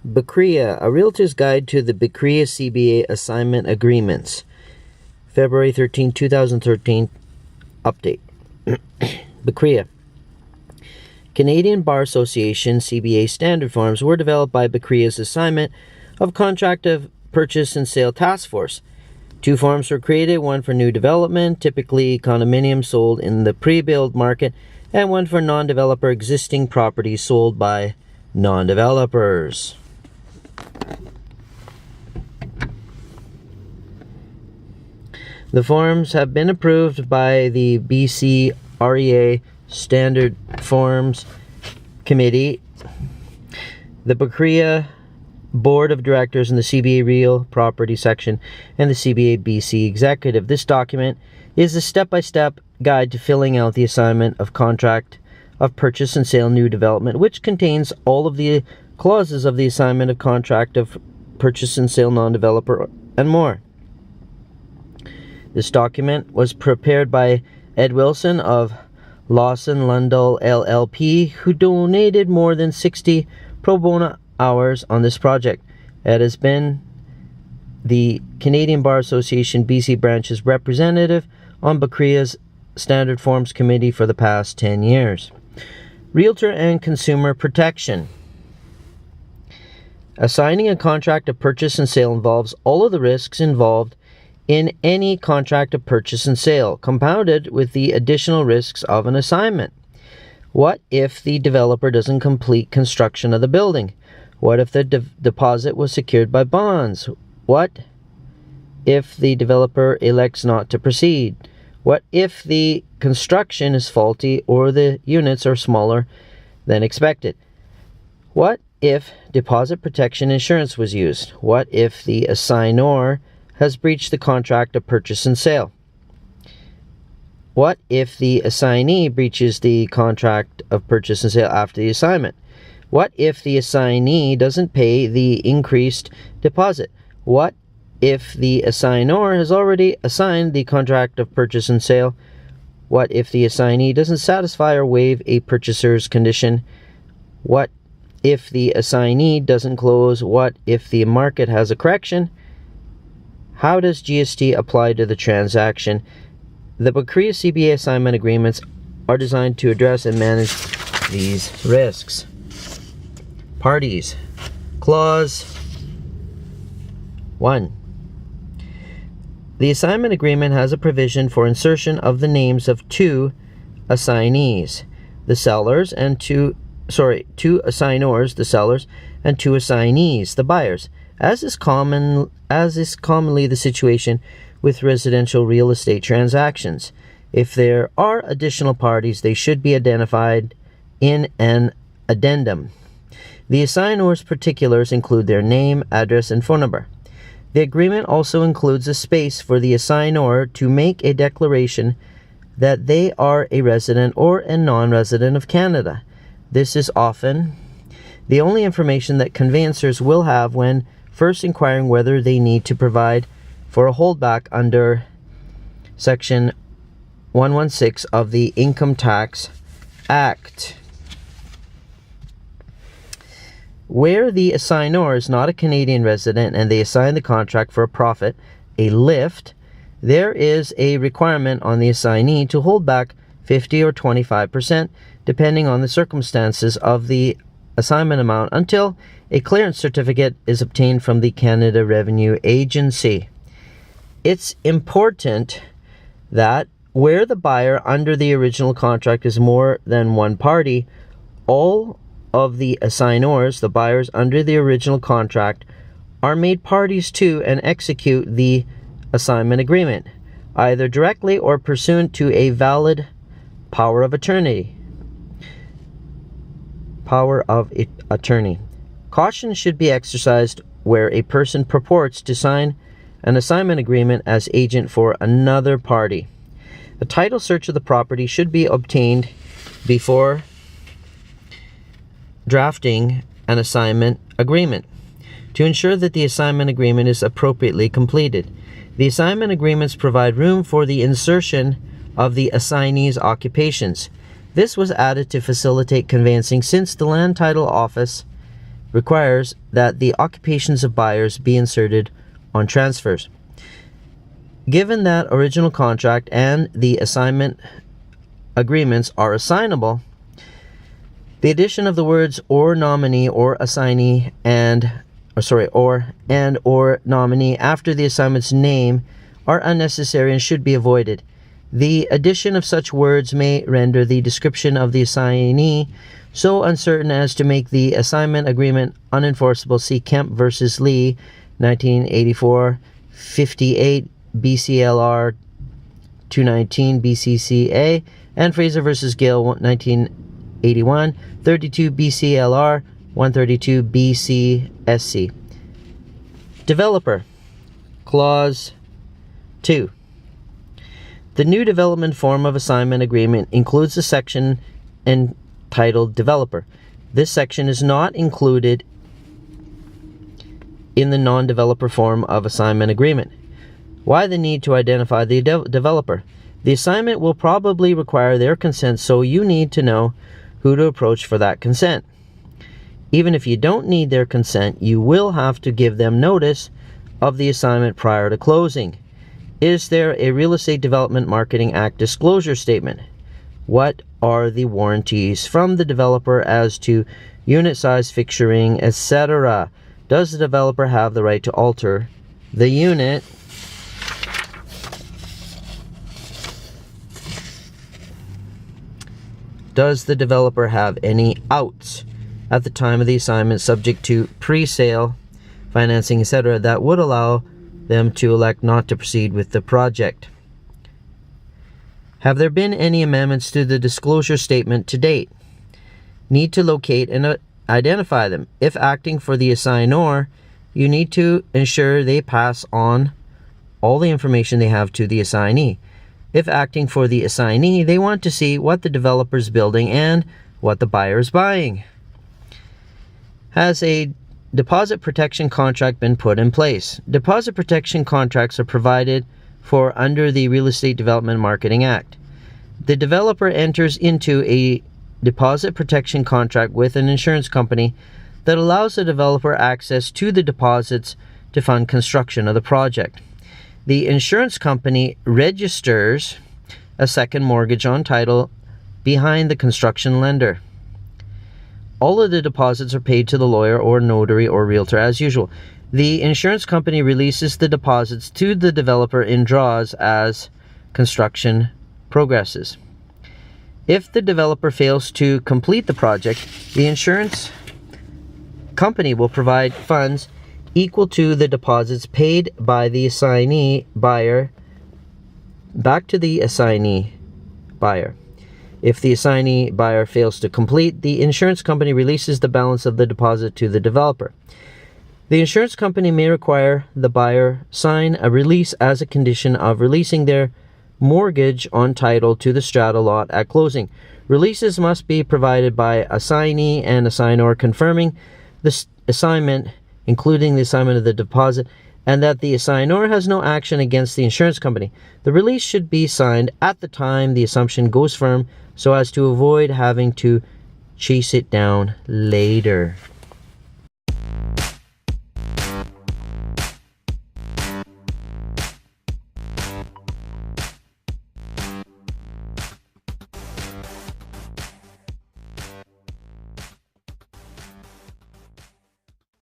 BCREA, a realtor's guide to the BCREA CBA assignment agreements. February 13, 2013 update. BCREA. Canadian Bar Association CBA standard forms were developed by BCREA's Assignment of Contract of Purchase and Sale Task Force. 2 forms were created, one for new development, typically condominiums sold in the pre-build market, and one for non-developer existing properties sold by non-developers. The forms have been approved by the BC REA Standard Forms Committee, the BCREA Board of Directors, and the CBA Real Property Section, and the CBA BC Executive. This document is a step-by-step guide to filling out the assignment of contract of purchase and sale new development, which contains all of the clauses of the assignment of contract of purchase and sale non-developer and more. This document was prepared by Ed Wilson of Lawson Lundell LLP, who donated more than 60 pro bono hours on this project. Ed has been the Canadian Bar Association BC branch's representative on BCREA's Standard Forms Committee for the past 10 years. Realtor and consumer protection. Assigning a contract of purchase and sale involves all of the risks involved in any contract of purchase and sale, compounded with the additional risks of an assignment. What if the developer doesn't complete construction of the building? What if the deposit was secured by bonds? What if the developer elects not to proceed? What if the construction is faulty or the units are smaller than expected? What if deposit protection insurance was used? What if the assignor has breached the contract of purchase and sale? What if the assignee breaches the contract of purchase and sale after the assignment? What if the assignee doesn't pay the increased deposit? What if the assignor has already assigned the contract of purchase and sale? What if the assignee doesn't satisfy or waive a purchaser's condition? What if the assignee doesn't close? What if the market has a correction? How does GST apply to the transaction? The BCREA CBA assignment agreements are designed to address and manage these risks. Parties. Clause 1. The assignment agreement has a provision for insertion of the names of 2 assignees, the sellers, and two assignors, the sellers, and 2 assignees, the buyers, as is commonly the situation with residential real estate transactions. If there are additional parties, they should be identified in an addendum. The assignor's particulars include their name, address, and phone number. The agreement also includes a space for the assignor to make a declaration that they are a resident or a non-resident of Canada. This is often the only information that conveyancers will have when first inquiring whether they need to provide for a holdback under Section 116 of the Income Tax Act. Where the assignor is not a Canadian resident and they assign the contract for a profit, a lift, there is a requirement on the assignee to hold back 50 or 25%, depending on the circumstances of the assignment amount, until a clearance certificate is obtained from the Canada Revenue Agency. It's important that where the buyer under the original contract is more than one party, all of the assignors, the buyers under the original contract, are made parties to and execute the assignment agreement, either directly or pursuant to a valid power of attorney. Caution should be exercised where a person purports to sign an assignment agreement as agent for another party. A title search of the property should be obtained before drafting an assignment agreement to ensure that the assignment agreement is appropriately completed. The assignment agreements provide room for the insertion of the assignee's occupations. This was added to facilitate conveyancing since the Land Title Office requires that the occupations of buyers be inserted on transfers. Given that original contract and the assignment agreements are assignable, the addition of the words or nominee or assignee or nominee after the assignment's name are unnecessary and should be avoided. The addition of such words may render the description of the assignee so uncertain as to make the assignment agreement unenforceable. See Kemp versus Lee, 1984, 58 BCLR 219 BCCA, and Fraser versus Gill, 1981, 32 BCLR 132 BCSC. Developer. Clause 2. The new development form of assignment agreement includes a section entitled Developer. This section is not included in the non-developer form of assignment agreement. Why the need to identify the developer? The assignment will probably require their consent, so you need to know who to approach for that consent. Even if you don't need their consent, you will have to give them notice of the assignment prior to closing. Is there a Real Estate Development Marketing Act disclosure statement? What are the warranties from the developer as to unit size, fixturing, etc.? Does the developer have the right to alter the unit? Does the developer have any outs at the time of the assignment subject to pre-sale, financing, etc. that would allow them to elect not to proceed with the project? Have there been any amendments to the disclosure statement to date? Need to locate and identify them. If acting for the assignor, you need to ensure they pass on all the information they have to the assignee. If acting for the assignee, they want to see what the developer is building and what the buyer is buying. Has a deposit protection contract been put in place? Deposit protection contracts are provided for under the Real Estate Development Marketing Act. The developer enters into a deposit protection contract with an insurance company that allows the developer access to the deposits to fund construction of the project. The insurance company registers a second mortgage on title behind the construction lender. All of the deposits are paid to the lawyer or notary or realtor as usual. The insurance company releases the deposits to the developer in draws as construction progresses. If the developer fails to complete the project, the insurance company will provide funds equal to the deposits paid by the assignee buyer back to the assignee buyer. If the assignee buyer fails to complete, the insurance company releases the balance of the deposit to the developer. The insurance company may require the buyer sign a release as a condition of releasing their mortgage on title to the strata lot at closing. Releases must be provided by assignee and assignor confirming the assignment, including the assignment of the deposit, and that the assignor has no action against the insurance company. The release should be signed at the time the assumption goes firm so as to avoid having to chase it down later.